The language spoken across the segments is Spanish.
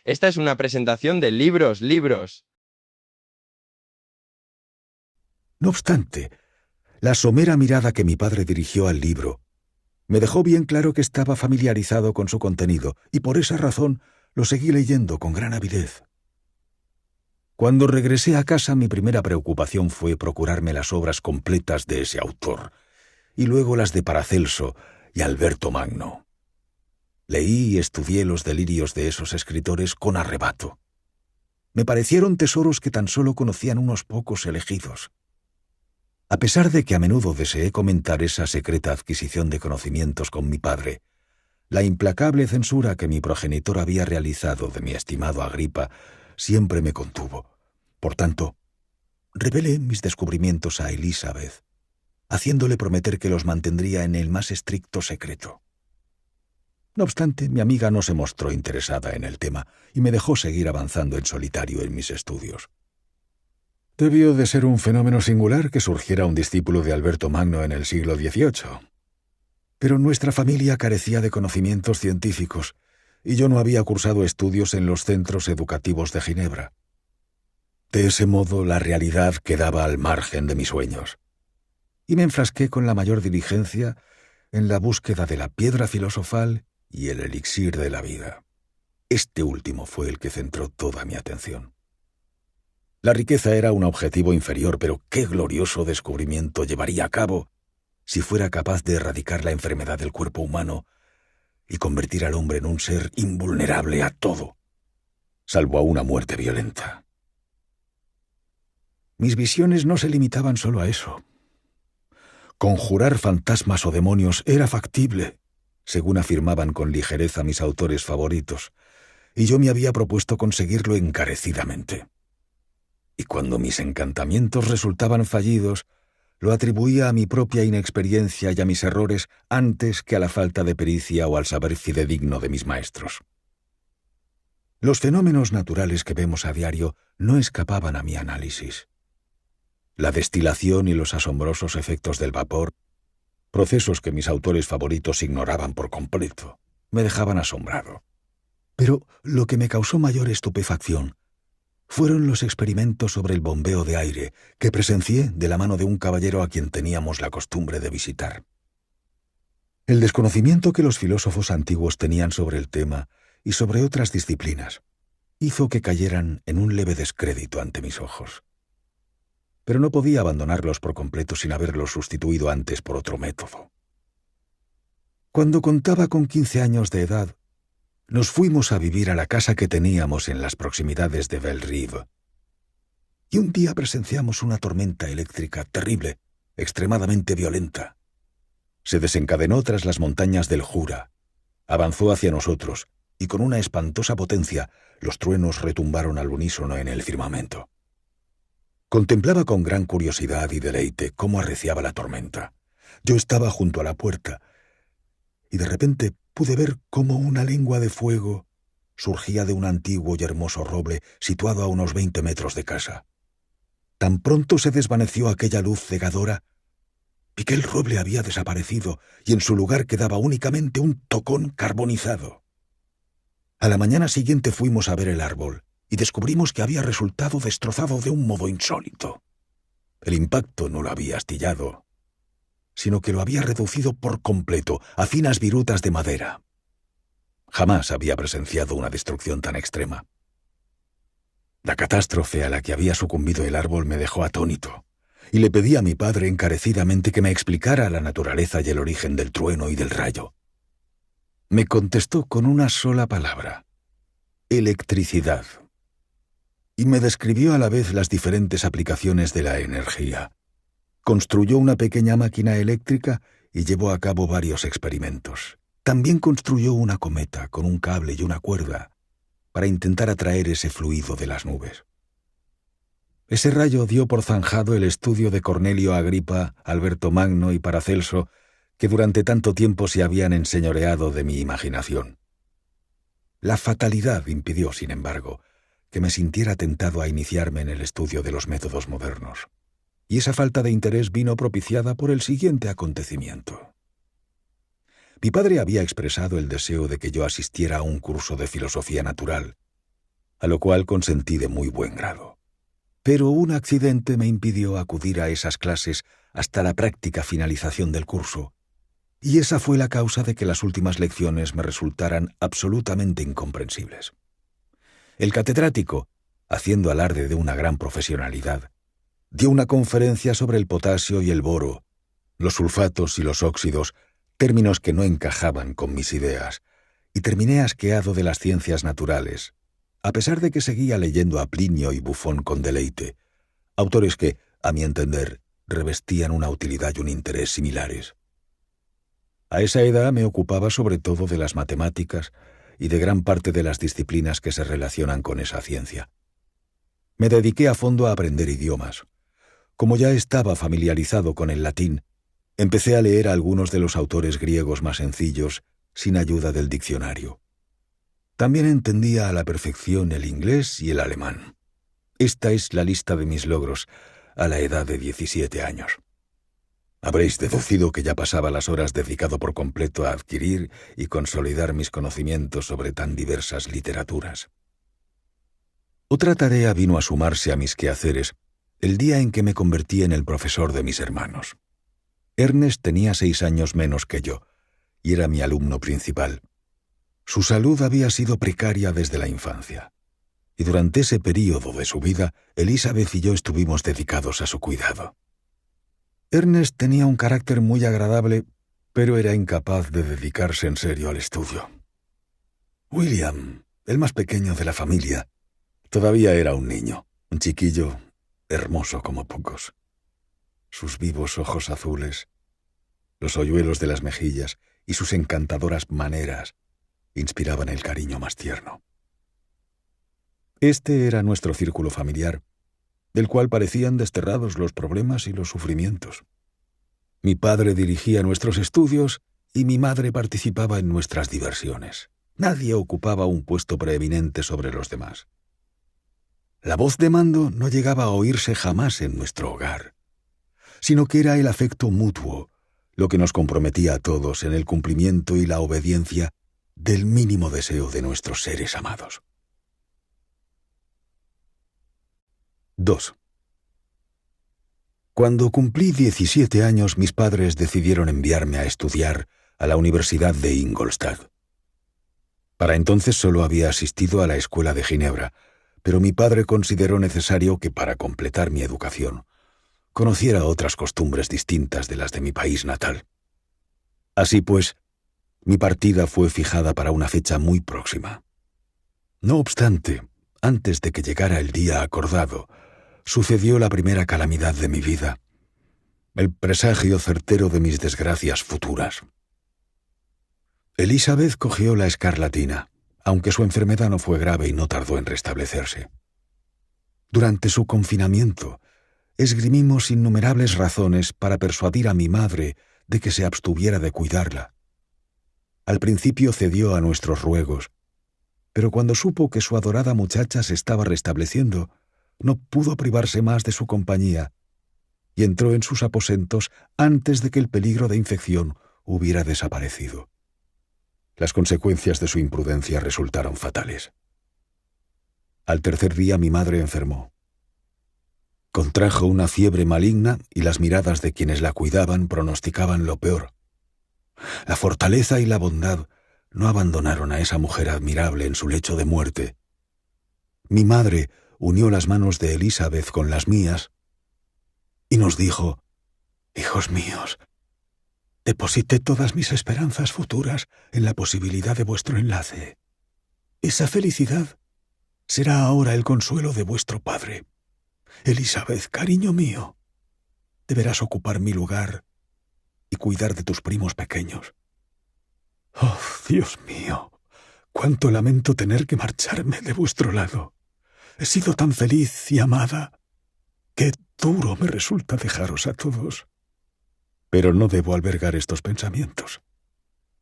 Esta es una presentación de libros, libros. No obstante, la somera mirada que mi padre dirigió al libro me dejó bien claro que estaba familiarizado con su contenido, y por esa razón lo seguí leyendo con gran avidez. Cuando regresé a casa, mi primera preocupación fue procurarme las obras completas de ese autor, y luego las de Paracelso y Alberto Magno. Leí y estudié los delirios de esos escritores con arrebato. Me parecieron tesoros que tan solo conocían unos pocos elegidos. A pesar de que a menudo deseé comentar esa secreta adquisición de conocimientos con mi padre, la implacable censura que mi progenitor había realizado de mi estimado Agripa siempre me contuvo. Por tanto, revelé mis descubrimientos a Elizabeth, haciéndole prometer que los mantendría en el más estricto secreto. No obstante, mi amiga no se mostró interesada en el tema y me dejó seguir avanzando en solitario en mis estudios. Debió de ser un fenómeno singular que surgiera un discípulo de Alberto Magno en el siglo XVIII. Pero nuestra familia carecía de conocimientos científicos y yo no había cursado estudios en los centros educativos de Ginebra. De ese modo, la realidad quedaba al margen de mis sueños, y me enfrasqué con la mayor diligencia en la búsqueda de la piedra filosofal y el elixir de la vida. Este último fue el que centró toda mi atención. La riqueza era un objetivo inferior, pero qué glorioso descubrimiento llevaría a cabo si fuera capaz de erradicar la enfermedad del cuerpo humano y convertir al hombre en un ser invulnerable a todo, salvo a una muerte violenta. Mis visiones no se limitaban solo a eso. Conjurar fantasmas o demonios era factible, según afirmaban con ligereza mis autores favoritos, y yo me había propuesto conseguirlo encarecidamente. Y cuando mis encantamientos resultaban fallidos, lo atribuía a mi propia inexperiencia y a mis errores antes que a la falta de pericia o al saber fidedigno de mis maestros. Los fenómenos naturales que vemos a diario no escapaban a mi análisis. La destilación y los asombrosos efectos del vapor, procesos que mis autores favoritos ignoraban por completo, me dejaban asombrado. Pero lo que me causó mayor estupefacción fueron los experimentos sobre el bombeo de aire que presencié de la mano de un caballero a quien teníamos la costumbre de visitar. El desconocimiento que los filósofos antiguos tenían sobre el tema y sobre otras disciplinas hizo que cayeran en un leve descrédito ante mis ojos. Pero no podía abandonarlos por completo sin haberlos sustituido antes por otro método. Cuando contaba con 15 años de edad, nos fuimos a vivir a la casa que teníamos en las proximidades de Belle-Rive. Y un día presenciamos una tormenta eléctrica terrible, extremadamente violenta. Se desencadenó tras las montañas del Jura, avanzó hacia nosotros, y con una espantosa potencia los truenos retumbaron al unísono en el firmamento. Contemplaba con gran curiosidad y deleite cómo arreciaba la tormenta. Yo estaba junto a la puerta, y de repente pude ver cómo una lengua de fuego surgía de un antiguo y hermoso roble situado a unos 20 metros de casa. Tan pronto se desvaneció aquella luz cegadora, vi que el roble había desaparecido y en su lugar quedaba únicamente un tocón carbonizado. A la mañana siguiente fuimos a ver el árbol y descubrimos que había resultado destrozado de un modo insólito. El impacto no lo había astillado, sino que lo había reducido por completo a finas virutas de madera. Jamás había presenciado una destrucción tan extrema. La catástrofe a la que había sucumbido el árbol me dejó atónito, y le pedí a mi padre encarecidamente que me explicara la naturaleza y el origen del trueno y del rayo. Me contestó con una sola palabra: electricidad. Y me describió a la vez las diferentes aplicaciones de la energía. Construyó una pequeña máquina eléctrica y llevó a cabo varios experimentos. También construyó una cometa con un cable y una cuerda para intentar atraer ese fluido de las nubes. Ese rayo dio por zanjado el estudio de Cornelio Agripa, Alberto Magno y Paracelso, que durante tanto tiempo se habían enseñoreado de mi imaginación. La fatalidad impidió, sin embargo, que me sintiera tentado a iniciarme en el estudio de los métodos modernos. Y esa falta de interés vino propiciada por el siguiente acontecimiento. Mi padre había expresado el deseo de que yo asistiera a un curso de filosofía natural, a lo cual consentí de muy buen grado. Pero un accidente me impidió acudir a esas clases hasta la práctica finalización del curso, y esa fue la causa de que las últimas lecciones me resultaran absolutamente incomprensibles. El catedrático, haciendo alarde de una gran profesionalidad, dio una conferencia sobre el potasio y el boro, los sulfatos y los óxidos, términos que no encajaban con mis ideas, y terminé asqueado de las ciencias naturales, a pesar de que seguía leyendo a Plinio y Buffon con deleite, autores que, a mi entender, revestían una utilidad y un interés similares. A esa edad me ocupaba sobre todo de las matemáticas y de gran parte de las disciplinas que se relacionan con esa ciencia. Me dediqué a fondo a aprender idiomas. Como ya estaba familiarizado con el latín, empecé a leer a algunos de los autores griegos más sencillos sin ayuda del diccionario. También entendía a la perfección el inglés y el alemán. Esta es la lista de mis logros a la edad de 17 años. Habréis deducido que ya pasaba las horas dedicado por completo a adquirir y consolidar mis conocimientos sobre tan diversas literaturas. Otra tarea vino a sumarse a mis quehaceres el día en que me convertí en el profesor de mis hermanos. Ernest tenía 6 años menos que yo, y era mi alumno principal. Su salud había sido precaria desde la infancia, y durante ese período de su vida, Elizabeth y yo estuvimos dedicados a su cuidado. Ernest tenía un carácter muy agradable, pero era incapaz de dedicarse en serio al estudio. William, el más pequeño de la familia, todavía era un niño, un chiquillo hermoso como pocos. Sus vivos ojos azules, los hoyuelos de las mejillas y sus encantadoras maneras inspiraban el cariño más tierno. Este era nuestro círculo familiar, del cual parecían desterrados los problemas y los sufrimientos. Mi padre dirigía nuestros estudios y mi madre participaba en nuestras diversiones. Nadie ocupaba un puesto preeminente sobre los demás. La voz de mando no llegaba a oírse jamás en nuestro hogar, sino que era el afecto mutuo lo que nos comprometía a todos en el cumplimiento y la obediencia del mínimo deseo de nuestros seres amados. 2. Cuando cumplí 17 años, mis padres decidieron enviarme a estudiar a la Universidad de Ingolstadt. Para entonces solo había asistido a la escuela de Ginebra, pero mi padre consideró necesario que para completar mi educación conociera otras costumbres distintas de las de mi país natal. Así pues, mi partida fue fijada para una fecha muy próxima. No obstante, antes de que llegara el día acordado, sucedió la primera calamidad de mi vida, el presagio certero de mis desgracias futuras. Elizabeth cogió la escarlatina, aunque su enfermedad no fue grave y no tardó en restablecerse. Durante su confinamiento, esgrimimos innumerables razones para persuadir a mi madre de que se abstuviera de cuidarla. Al principio cedió a nuestros ruegos, pero cuando supo que su adorada muchacha se estaba restableciendo, no pudo privarse más de su compañía y entró en sus aposentos antes de que el peligro de infección hubiera desaparecido. Las consecuencias de su imprudencia resultaron fatales. Al tercer día mi madre enfermó. Contrajo una fiebre maligna y las miradas de quienes la cuidaban pronosticaban lo peor. La fortaleza y la bondad no abandonaron a esa mujer admirable en su lecho de muerte. Mi madre unió las manos de Elizabeth con las mías y nos dijo: «Hijos míos, deposité todas mis esperanzas futuras en la posibilidad de vuestro enlace. Esa felicidad será ahora el consuelo de vuestro padre. Elizabeth, cariño mío, deberás ocupar mi lugar y cuidar de tus primos pequeños. Oh, Dios mío, cuánto lamento tener que marcharme de vuestro lado. He sido tan feliz y amada. Qué duro me resulta dejaros a todos. Pero no debo albergar estos pensamientos.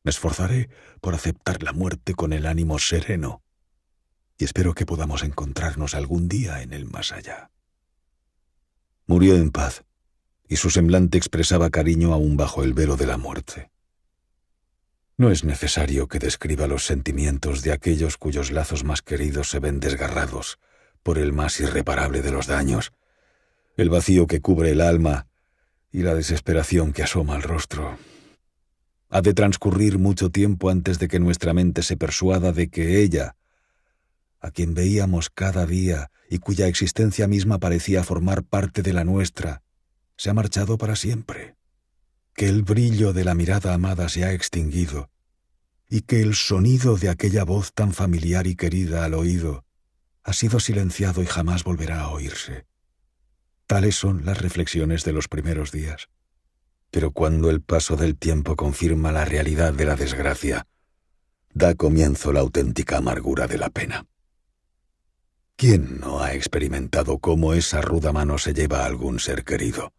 Me esforzaré por aceptar la muerte con el ánimo sereno y espero que podamos encontrarnos algún día en el más allá». Murió en paz, y su semblante expresaba cariño aún bajo el velo de la muerte. No es necesario que describa los sentimientos de aquellos cuyos lazos más queridos se ven desgarrados por el más irreparable de los daños, el vacío que cubre el alma y la desesperación que asoma al rostro. Ha de transcurrir mucho tiempo antes de que nuestra mente se persuada de que ella, a quien veíamos cada día y cuya existencia misma parecía formar parte de la nuestra, se ha marchado para siempre, que el brillo de la mirada amada se ha extinguido y que el sonido de aquella voz tan familiar y querida al oído ha sido silenciado y jamás volverá a oírse. Tales son las reflexiones de los primeros días. Pero cuando el paso del tiempo confirma la realidad de la desgracia, da comienzo la auténtica amargura de la pena. ¿Quién no ha experimentado cómo esa ruda mano se lleva a algún ser querido?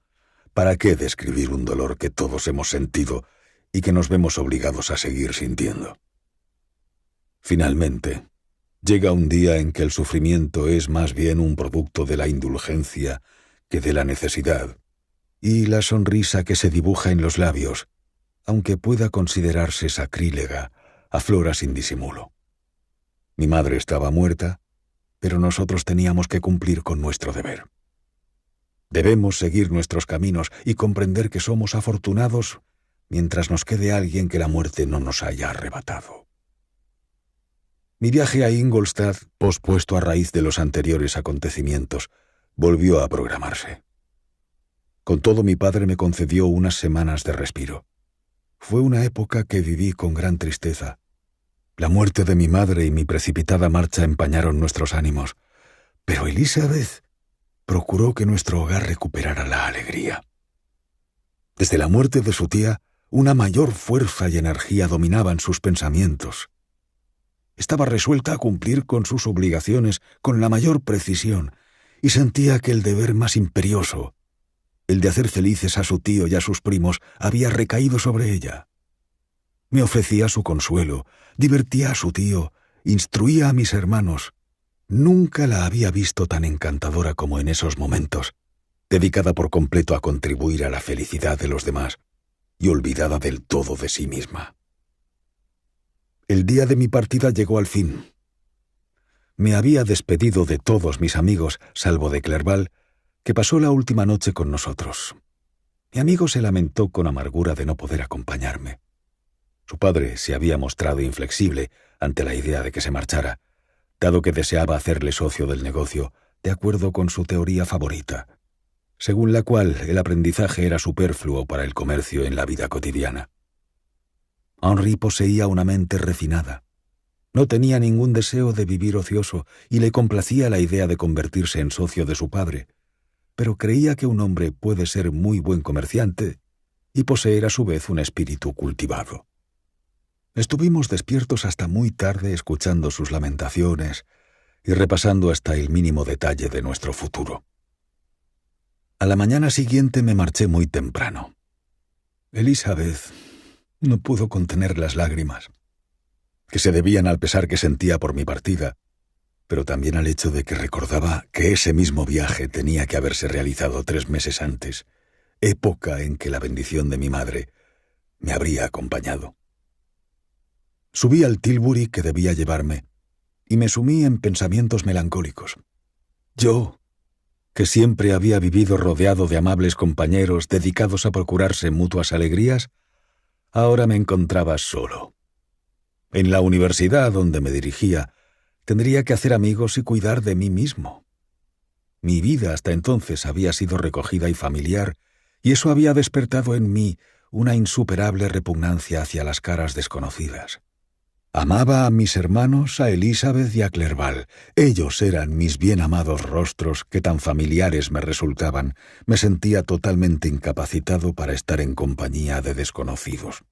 ¿Para qué describir un dolor que todos hemos sentido y que nos vemos obligados a seguir sintiendo? Finalmente, llega un día en que el sufrimiento es más bien un producto de la indulgencia que de la necesidad, y la sonrisa que se dibuja en los labios, aunque pueda considerarse sacrílega, aflora sin disimulo. Mi madre estaba muerta, pero nosotros teníamos que cumplir con nuestro deber. Debemos seguir nuestros caminos y comprender que somos afortunados mientras nos quede alguien que la muerte no nos haya arrebatado. Mi viaje a Ingolstadt, pospuesto a raíz de los anteriores acontecimientos, volvió a programarse. Con todo, mi padre me concedió unas semanas de respiro. Fue una época que viví con gran tristeza. La muerte de mi madre y mi precipitada marcha empañaron nuestros ánimos, pero Elizabeth procuró que nuestro hogar recuperara la alegría. Desde la muerte de su tía, una mayor fuerza y energía dominaban sus pensamientos. Estaba resuelta a cumplir con sus obligaciones con la mayor precisión y sentía que el deber más imperioso, el de hacer felices a su tío y a sus primos, había recaído sobre ella. Me ofrecía su consuelo, divertía a su tío, instruía a mis hermanos. Nunca la había visto tan encantadora como en esos momentos, dedicada por completo a contribuir a la felicidad de los demás y olvidada del todo de sí misma. El día de mi partida llegó al fin. Me había despedido de todos mis amigos, salvo de Clerval, que pasó la última noche con nosotros. Mi amigo se lamentó con amargura de no poder acompañarme. Su padre se había mostrado inflexible ante la idea de que se marchara, dado que deseaba hacerle socio del negocio, de acuerdo con su teoría favorita, según la cual el aprendizaje era superfluo para el comercio en la vida cotidiana. Henri poseía una mente refinada. No tenía ningún deseo de vivir ocioso y le complacía la idea de convertirse en socio de su padre, pero creía que un hombre puede ser muy buen comerciante y poseer a su vez un espíritu cultivado. Estuvimos despiertos hasta muy tarde escuchando sus lamentaciones y repasando hasta el mínimo detalle de nuestro futuro. A la mañana siguiente me marché muy temprano. Elizabeth no pudo contener las lágrimas, que se debían al pesar que sentía por mi partida, pero también al hecho de que recordaba que ese mismo viaje tenía que haberse realizado 3 meses antes, época en que la bendición de mi madre me habría acompañado. Subí al Tilbury que debía llevarme y me sumí en pensamientos melancólicos. Yo, que siempre había vivido rodeado de amables compañeros dedicados a procurarse mutuas alegrías, ahora me encontraba solo. En la universidad donde me dirigía, tendría que hacer amigos y cuidar de mí mismo. Mi vida hasta entonces había sido recogida y familiar, y eso había despertado en mí una insuperable repugnancia hacia las caras desconocidas. Amaba a mis hermanos, a Elizabeth y a Clerval. Ellos eran mis bien amados rostros que tan familiares me resultaban. Me sentía totalmente incapacitado para estar en compañía de desconocidos.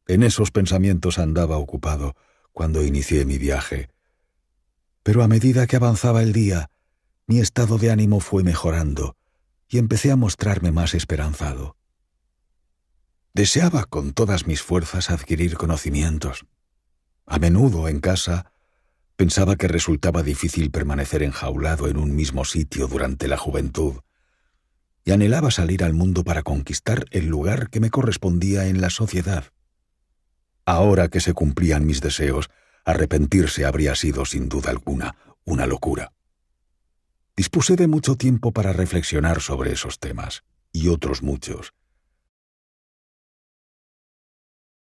En esos pensamientos andaba ocupado cuando inicié mi viaje. Pero a medida que avanzaba el día, mi estado de ánimo fue mejorando y empecé a mostrarme más esperanzado. Deseaba con todas mis fuerzas adquirir conocimientos. A menudo en casa pensaba que resultaba difícil permanecer enjaulado en un mismo sitio durante la juventud, y anhelaba salir al mundo para conquistar el lugar que me correspondía en la sociedad. Ahora que se cumplían mis deseos, arrepentirse habría sido, sin duda alguna, una locura. Dispuse de mucho tiempo para reflexionar sobre esos temas, y otros muchos,